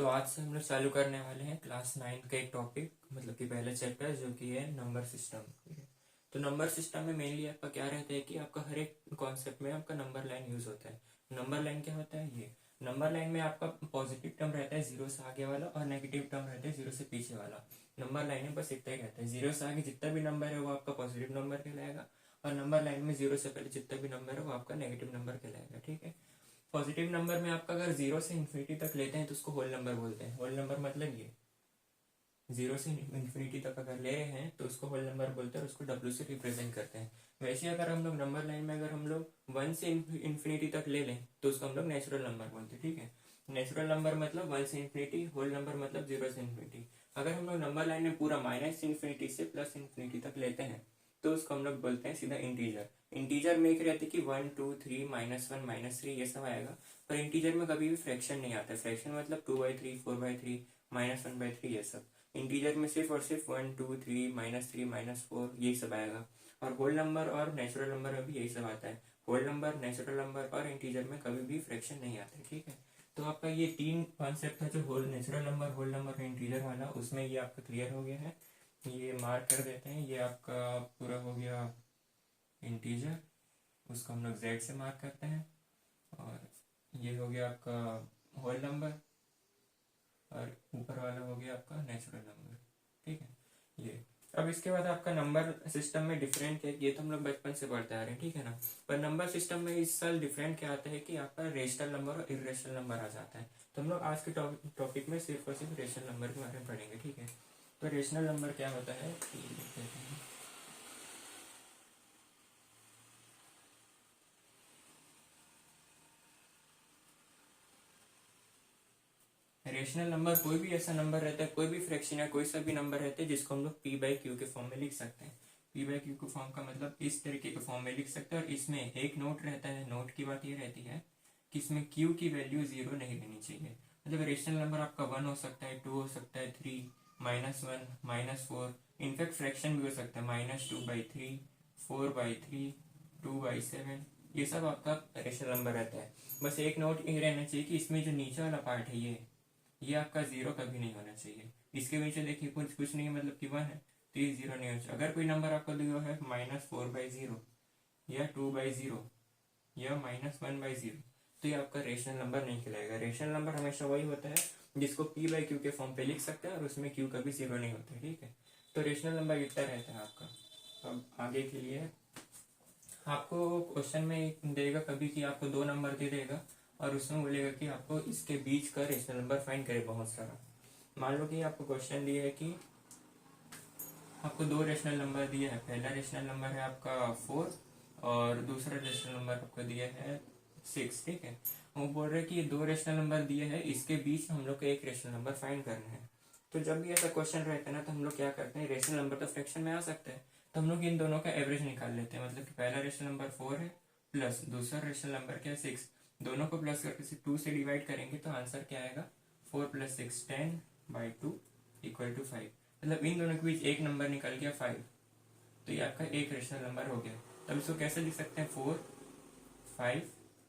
तो आज से हम लोग चालू करने वाले हैं क्लास 9 का एक टॉपिक, मतलब कि पहला चैप्टर जो कि है नंबर सिस्टम। ठीक है, तो नंबर सिस्टम में मेनली आपका क्या रहता है कि आपका हर एक कॉन्सेप्ट में आपका नंबर लाइन यूज होता है। नंबर लाइन क्या होता है? ये नंबर लाइन में आपका पॉजिटिव टर्म रहता है जीरो से आगे वाला और नेगेटिव टर्म रहता है जीरो से पीछे वाला। नंबर लाइन में बस इतना ही रहता है, जीरो से आगे जितना भी नंबर है वो आपका पॉजिटिव नंबर कहलाएगा और नंबर लाइन में जीरो से पहले जितना भी नंबर है वो आपका नेगेटिव नंबर कहलाएगा। ठीक है, पॉजिटिव नंबर में आपका अगर जीरो से इन्फिनिटी तक लेते हैं तो उसको होल नंबर बोलते हैं। होल नंबर मतलब ये जीरो से इन्फिनिटी तक अगर ले रहे हैं तो उसको होल नंबर बोलते हैं और उसको डब्ल्यू से रिप्रेजेंट करते हैं। वैसे अगर हम लोग नंबर लाइन में अगर हम लोग वन से इन्फिनिटी तक ले लें तो उसको हम लोग नेचुरल नंबर बोलते हैं। ठीक है, नेचुरल नंबर मतलब वन से इन्फिनिटी, होल नंबर मतलब जीरो से इन्फिनिटी। अगर हम लोग नंबर लाइन में पूरा माइनस इन्फिनिटी से प्लस इन्फिनिटी तक लेते हैं तो उसको हम लोग बोलते हैं सीधा इंटीजर। इंटीजर में एक रहती है कि 1 2 3 -1 -3 ये सब आएगा, पर इंटीजर में कभी भी फ्रैक्शन नहीं आता। फ्रैक्शन मतलब 2/3 4/3 -1/3 ये सब। इंटीजर में सिर्फ और सिर्फ 1 2 3 -3 -4 यही सब आएगा। और होल नंबर और नेचुरल नंबर में भी यही सब आता है। होल नंबर, नेचुरल नंबर और इंटीजर में कभी भी फ्रैक्शन नहीं आते। ठीक है, तो आपका ये तीन कॉन्सेप्ट था जो whole natural number, whole number और इंटीजर वाला, उसमें ये आपका क्लियर हो गया है। ये मार्क कर देते हैं, ये आपका पूरा हो गया इंटीजर, उसको हम लोग जेड से मार्क करते हैं। और ये हो गया आपका होल नंबर और ऊपर वाला हो गया आपका नेचुरल नंबर। ठीक है, ये अब इसके बाद आपका नंबर सिस्टम में डिफरेंट है, ये तो हम लोग बचपन से पढ़ते आ रहे हैं। ठीक है ना, पर नंबर सिस्टम में इस साल डिफरेंट क्या आता है कि आपका रेशनल नंबर और इरेशनल नंबर आ जाता है। तो हम लोग आज के टॉपिक में सिर्फ और सिर्फ रेशनल नंबर के बारे में पढ़ेंगे। ठीक है, तो रेशनल नंबर क्या होता है ये देख लेते हैं। रेशनल नंबर कोई भी ऐसा नंबर रहता है, कोई भी फ्रैक्शन या कोई सा भी नंबर रहता है जिसको हम लोग p/q के फॉर्म में लिख सकते हैं। p/q के फॉर्म का मतलब इस तरीके के फॉर्म में लिख सकते हैं और इसमें एक नोट रहता है। नोट की बात ये रहती है कि इसमें q की वैल्यू जीरो नहीं रहनी चाहिए। मतलब रेशनल नंबर आपका 1 हो सकता है, 2 हो सकता है, 3 -1 -4, इनफैक्ट फ्रैक्शन भी हो सकता है -2/3 4/3 2/7, ये सब आपका रेशनल नंबर रहता है। बस एक नोट ये रहना चाहिए कि इसमें जो नीचे वाला पार्ट है ये आपका जीरो कभी नहीं होना चाहिए। इसके नीचे देखिए कुछ कुछ नहीं, मतलब कि 1 है तो ये जीरो नहीं होना चाहिए। अगर कोई नंबर आपको दिया है -4/0 या 2/0 या -1/0 तो ये आपका रेशनल नंबर नहीं कहलाएगा। रेशनल नंबर हमेशा वही होता है जिसको p/q के फॉर्म पे लिख सकते हैं और उसमें q कभी जीरो नहीं होता है। ठीक है, तो रेशनल नंबर इतना रहता है आपका। अब आगे के लिए आपको क्वेश्चन में देगा कभी कि आपको दो नंबर दे देगा और उसमें बोलेगा कि आपको इसके बीच का रेशनल नंबर फाइंड करे बहुत सारा। मान लो कि आपको क्वेश्चन दिया है कि आपको दो रेशनल नंबर दिया है। पहला रेशनल नंबर है आपका 4 और दूसरा रेशनल नंबर आपको दिया है 6। ठीक है, वो बोल रहे हैं कि ये दो रेशनल नंबर दिए हैं, इसके बीच हम लोग को एक रेशनल नंबर फाइंड करना है। तो जब भी ऐसा क्वेश्चन रहता है ना तो हम लोग क्या करते हैं, रेशनल नंबर तो फ्रैक्शन में आ सकता है तो हम लोग इन दोनों का एवरेज निकाल लेते हैं। मतलब कि पहला रेशनल नंबर 4 है प्लस दूसरा रेशनल नंबर क्या है 6, दोनों को प्लस करके 2 से डिवाइड करेंगे तो आंसर क्या आएगा 4 + 6 10/2 = 5। मतलब इन दोनों के बीच एक नंबर निकल गया 5, तो ये आपका एक रेशनल नंबर हो गया। तब इसको कैसे लिख सकते हैं 4 5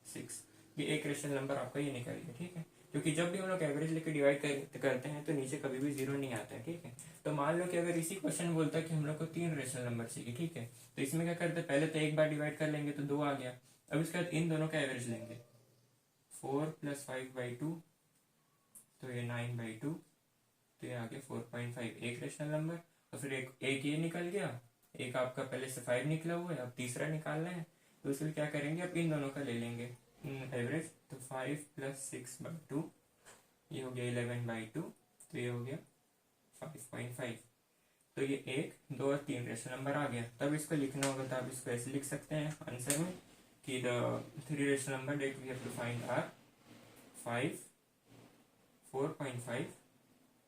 6, ये एक रेशनल नंबर आपका ये निकल गया। ठीक है, क्योंकि जब भी हम लोग एवरेज लेके डिवाइड करते हैं तो नीचे कभी भी जीरो नहीं आता है। ठीक है, तो मान लो कि अगर इसी क्वेश्चन बोलता है कि हम लोग को 3 रेशनल नंबर चाहिए। ठीक है, तो इसमें क्या करते हैं, पहले तो एक बार डिवाइड कर लेंगे तो 2 आ गया। अब इसके बाद इन दोनों का एवरेज लेंगे, 4 + 5/2 तो ये 9/2, तो ये आ गया 4.5, एक रेशनल नंबर। और फिर एक ये निकल गया, एक आपका पहले से 5 निकला हुआ है, अब तीसरा निकालना है तो उसके क्या करेंगे, अब इन दोनों का ले लेंगे एवरेज। तो 5 + 6/2 ये हो गया 11/2, तो ये हो गया 5.5। तो ये 1 2 और 3 रेशनल नंबर आ गया। तब इसको लिखना होगा तो आप इसको ऐसे लिख सकते हैं आंसर में कि the 3 rational number that we have to find are 5 4.5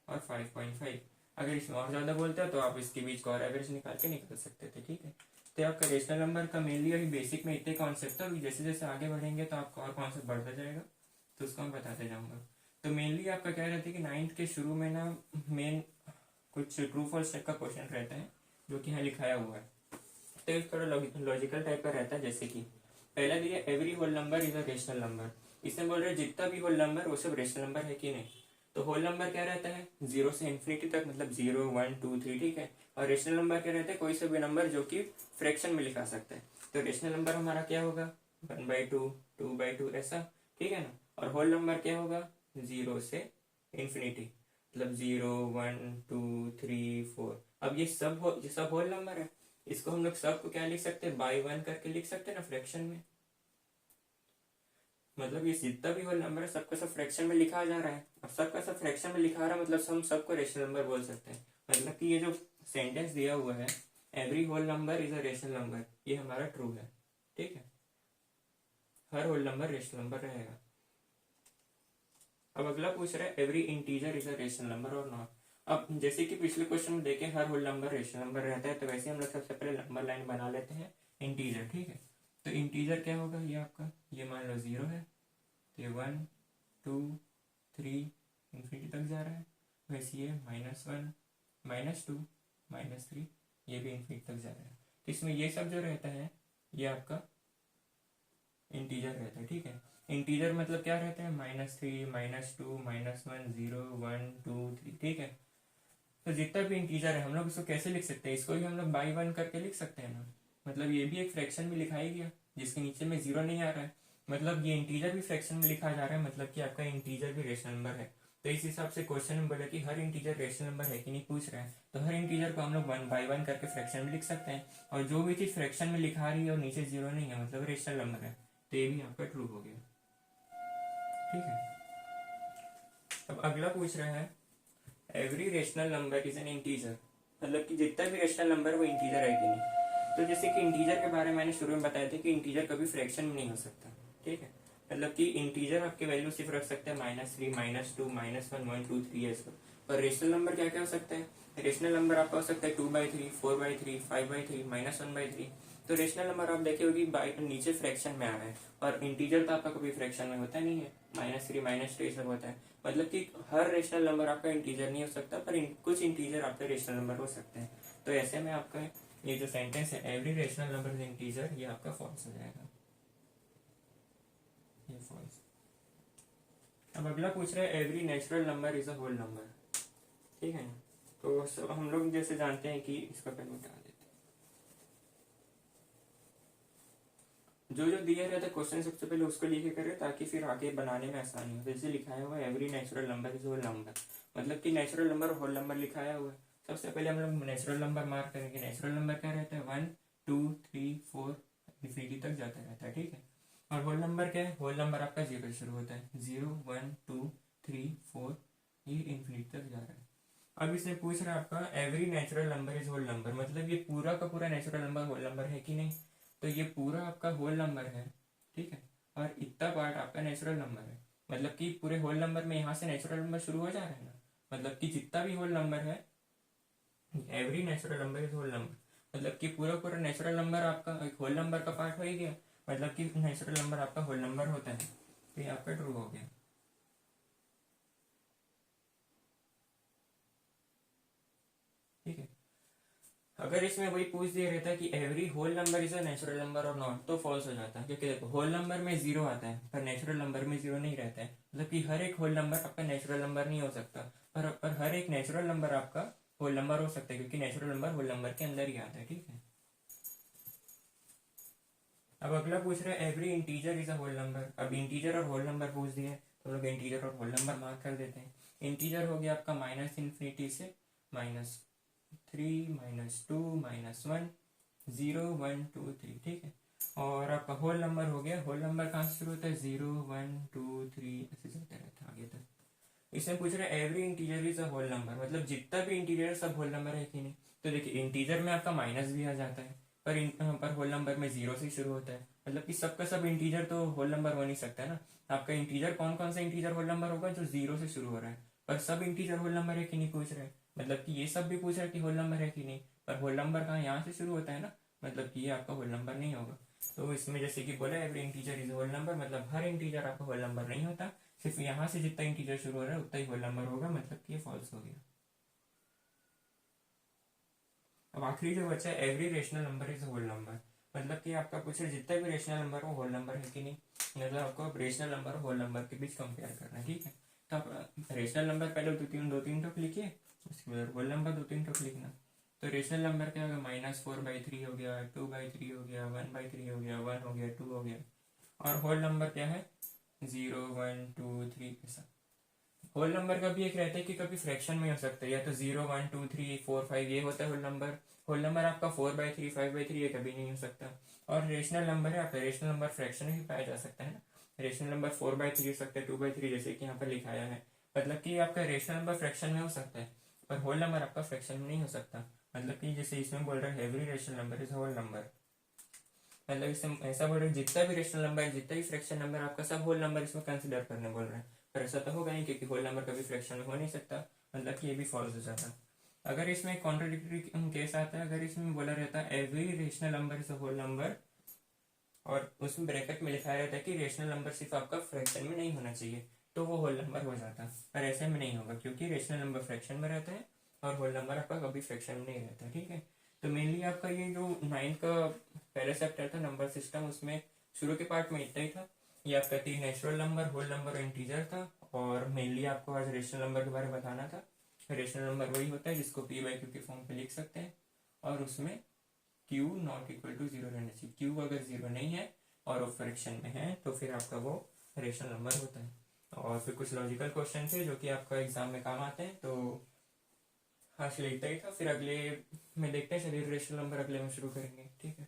और 5.5। अगर इसमें और ज्यादा बोलता है तो आप इसके बीच का और एवरेज निकाल के निकल सकते थे। ठीक है, तो आपका रेशनल नंबर का मेनली अभी बेसिक में इतने कॉन्सेप्ट था, जैसे जैसे आगे बढ़ेंगे तो आपका और कॉन्सेप्ट बढ़ता जाएगा तो उसको मैं बताते जाऊंगा। तो मेनली आपका क्या रहता है कि 9th के शुरू में ना मेन कुछ ट्रू फॉल्स टाइप का क्वेश्चन रहता है जो कि यहाँ लिखाया हुआ है। तो ये थोड़ा लॉजिकल टाइप का रहता है, जैसे कि पहला दिया every whole number is a rational number. इसमें बोल रहे जितना भी होल नंबर वो सब रेशनल नंबर है कि नहीं। तो होल नंबर क्या रहता है, 0 से इन्फिनिटी तक, मतलब 0 1 2 3, ठीक है। और रेशनल नंबर क्या रहता है, कोई सा भी नंबर जो कि फ्रैक्शन में लिखा सकता है। तो रेशनल नंबर हमारा क्या होगा, 1/2, 2/2 ऐसा, ठीक है ना। और होल नंबर क्या होगा, 0 से इन्फिनिटी, मतलब 0 1 2 3 4। अब ये सब होल नंबर है, इसको हम लोग सबको क्या लिख सकते हैं, बाई वन करके लिख सकते हैं ना फ्रैक्शन में। मतलब ये जितना भी होल नंबर है सबका सब फ्रैक्शन में लिखा जा रहा है। अब सबका सब फ्रैक्शन में लिखा रहा है मतलब हम सबको रेशनल नंबर बोल सकते हैं। मतलब कि ये जो सेंटेंस दिया हुआ है, every whole number is a rational number, ये हमारा ट्रू है, ठीक है। हर होल नंबर रेशनल नंबर रहेगा। अब अगला पूछ रहा है every integer is a rational number और नॉट। अब जैसे कि पिछले क्वेश्चन में देखें हर होल नंबर रेशनल नंबर रहता है, तो वैसे हम लोग सबसे पहले नंबर लाइन बना लेते हैं इंटीजर, ठीक है। तो इंटीजर क्या होगा, ये आपका, ये मान लो 0 है, तो ये 1 2 3 इन्फिनिटी तक जा रहा है। वैसे ये -1 -2 -3, ये भी इन्फिनिटी तक जा रहा है। तो इसमें ये सब जो रहता है ये आपका इंटीजर रहता है, ठीक है। इंटीजर मतलब क्या रहता है, -3 -2 -1 0 1 2 3, ठीक है। तो जितना भी इंटीजर है हम लोग इसको कैसे लिख सकते हैं, इसको भी हम लोग बाई वन करके लिख सकते हैं ना। मतलब ये भी एक फ्रैक्शन में लिखा ही गया, जिसके नीचे में 0 नहीं आ रहा है, मतलब ये इंटीजर भी फ्रैक्शन में लिखा जा रहा है, मतलब कि आपका इंटीजर भी रेशनल नंबर है। तो इस हिसाब से क्वेश्चन में बोला कि हर इंटीजर रेशनल नंबर है कि नहीं पूछ रहा है, तो हर इंटीजर को हम लोग 1 बाई 1 करके फ्रैक्शन में लिख सकते हैं। और जो भी चीज फ्रैक्शन में लिखा रही है और नीचे 0 नहीं है मतलब रेशनल नंबर है, तो ये भी आपका ट्रू हो गया, ठीक है। अब अगला पूछ रहा है every rational number is an integer, मतलब कि जितना भी रेशनल नंबर वो इंटीजर है कि नहीं। तो जैसे कि इंटीजर के बारे में मैंने शुरू में बताया था कि इंटीजर कभी फ्रैक्शन में नहीं हो सकता, ठीक है। मतलब कि इंटीजर आपके वैल्यू सिर्फ रख सकते हैं -3 -2 -1 1 2 3 ऐसा। पर रेशनल नंबर क्या क्या हो सकता है, रेशनल नंबर आपका हो सकता है 2/3 4/3 5/3 -1/3। तो रेशनल नंबर आप देखे होगी नीचे फ्रैक्शन में आ रहा है, और इंटीजर तो आपका कभी फ्रैक्शन में होता नहीं है, -3 -2 सब होता है। मतलब कि हर रेशनल नंबर आपका इंटीजर नहीं हो सकता, पर कुछ इंटीजर आपके रेशनल नंबर हो सकते हैं। तो ऐसे में आपका ये जो सेंटेंस है every rational number is integer, ये आपका फॉल्स हो जाएगा, ये फॉल्स। अब अगला पूछ रहा है every natural number is a whole number, ठीक है ना। तो सब हम लोग जैसे जानते हैं कि इसका पहले उठा देते हैं, जो जो दिया रहता है क्वेश्चन सबसे पहले उसको लिखे करें ताकि फिर आगे बनाने में आसानी हो। जैसे लिखाया हुआ है every natural number is whole number, मतलब कि नेचुरल नंबर और होल नंबर लिखाया हुआ है। सबसे पहले हम लोग नेचुरल नंबर मार्क करेंगे। नेचुरल नंबर क्या रहता है, 1 2 3 4 इन्फिनिटी तक जाता रहता है, ठीक है। और होल नंबर क्या है, होल नंबर आपका 0 से शुरू होता है, 0 1 2 3 4, ये इन्फिनिटी तक जा रहा है। अब इसने पूछ रहा है आपका every natural number is whole number, मतलब ये पूरा का पूरा नेचुरल नंबर होल नंबर है कि नहीं। तो ये पूरा आपका होल नंबर है, ठीक है। और इतना पार्ट आपका नेचुरल नंबर है, मतलब कि पूरे होल नंबर में यहाँ से नेचुरल नंबर शुरू हो जा रहा है ना। मतलब कि जितना भी होल नंबर है, every natural number is whole number, मतलब कि पूरा पूरा नेचुरल नंबर आपका एक होल नंबर का पार्ट हो ही गया। मतलब कि नेचुरल नंबर आपका होल नंबर होता है, तो ये आपका ट्रू हो गया, ठीक है। अगर इसमें वही पूछ दिया रहता कि every whole number is a natural number और नॉट, तो फॉल्स हो जाता है, क्योंकि देखो होल नंबर में 0 आता है पर नेचुरल नंबर में 0 नहीं रहता है। मतलब कि हर एक होल नंबर आपका नेचुरल नंबर नहीं हो सकता, पर हर एक नेचुरल नंबर आपका होल नंबर हो सकता है, क्योंकि नेचुरल नंबर होल नंबर के अंदर ही आता है, ठीक है। अब अगला पूछ रहा है every integer is a whole number. अब इंटीजर और होल नंबर पूछ दिए तो लोग इंटीजर और होल नंबर मार्क कर देते हैं। इंटीजर हो गया आपका -इन्फिनिटी से -3 -2 -1 0 1 2 3, ठीक है। और आपका होल नंबर हो गया, होल नंबर कहाँ से शुरू होता है, 0 1 2 3 ऐसे चलते रहता है आगे तक। इसमें पूछ रहे every integer is a whole number, मतलब जितना भी इंटीजर है सब होल नंबर है कि नहीं। तो देखिए इंटीजर में आपका माइनस भी आ जाता है, पर होल नंबर में 0 से शुरू होता है। मतलब कि सबका सब इंटीजर तो होल नंबर हो नहीं सकता ना। आपका इंटीजर कौन कौन सा इंटीजर होल नंबर होगा, जो 0 से शुरू हो रहा है। पर सब इंटीजर होल नंबर है कि नहीं पूछ रहे हैं, मतलब कि ये सब भी पूछ रहे हैं कि होल नंबर है कि नहीं। पर होल नंबर कहाँ, यहाँ से शुरू होता है ना, मतलब कि ये आपका होल नंबर नहीं होगा। तो इसमें जैसे कि बोला every integer is whole number, मतलब हर इंटीजर आपका होल नंबर नहीं होता, सिर्फ यहाँ से जितना इंटीजर शुरू हो रहा है उतना ही होल नंबर होगा, मतलब कि ये फॉल्स हो गया। अब आखिरी जो बचा है every rational number is whole number, मतलब कि आपका पूछे जितना भी रेशनल नंबर हो होल नंबर है कि नहीं। मतलब आपको रेशनल नंबर होल नंबर के बीच कंपेयर करना है, ठीक है। तो आप रेशनल नंबर पहले दो तीन टोक लिखिए, उसके बाद होल नंबर दो तीन टोक लिखना। तो रेशनल नंबर क्या होगा, -4/3 हो गया, 2/3 हो गया, 1/3 हो गया, 1 हो गया, 2 हो गया। और होल नंबर क्या है, 0 1 2 3 ऐसा। होल नंबर का भी एक रहता है कि कभी फ्रैक्शन में हो सकता है, या तो 0 1 2 3 4 5 ये होता है होल नंबर। होल नंबर आपका 4/3 5/3 ये कभी नहीं हो सकता। और रेशनल नंबर है आपका, रेशनल नंबर फ्रैक्शन में भी पाया जा सकता है ना। रेशनल नंबर 4/3 हो सकता है, 2/3 जैसे कि यहाँ पर लिखाया है। मतलब कि आपका रेशनल नंबर फ्रैक्शन में हो सकता है, पर होल नंबर आपका फ्रैक्शन में नहीं हो सकता। मतलब कि जैसे इसमें बोल रहा है every rational number is whole number, मतलब इसमें ऐसा बोल रहे हैं जितना भी रेशनल नंबर है, जितना भी फ्रैक्शन नंबर आपका सब होल नंबर इसमें कंसिडर करने बोल रहे हैं। पर ऐसा तो होगा नहीं, क्योंकि होल नंबर कभी फ्रैक्शन में हो नहीं सकता, मतलब कि ये भी फॉल्स हो जाता। अगर इसमें कॉन्ट्राडिक्टरी केस आता है, अगर इसमें बोला रहता है every rational number is a whole number, और उसमें ब्रैकेट में लिखा रहता है कि रेशनल नंबर सिर्फ आपका फ्रैक्शन में नहीं होना चाहिए, तो वो होल नंबर हो जाता। पर ऐसे में नहीं होगा, क्योंकि रेशनल नंबर फ्रैक्शन में रहता है और होल नंबर आपका कभी फ्रैक्शन में नहीं रहता। ठीक है, तो मेनली आपका ये जो 9 का पहला चैप्टर था नंबर सिस्टम, उसमें शुरू के पार्ट में इतना ही था। ये आपका 3 नेचुरल नंबर, होल नंबर और इंटीजर था। और मेनली आपको आज रेशनल नंबर के बारे में बताना था। रेशनल नंबर वही होता है जिसको p/q के फॉर्म पे लिख सकते हैं, और उसमें q नॉट इक्वल टू 0 रहना चाहिए। q अगर 0 नहीं है और वो फ्रैक्शन में है तो फिर आपका वो रेशनल नंबर होता है। और फिर कुछ लॉजिकल क्वेश्चन थे जो कि आपका एग्जाम में काम आते हैं। तो आज के लिए इतना ही था, फिर अगले में देखते हैं, चलिए रेशनल नंबर अगले में शुरू करेंगे। ठीक है।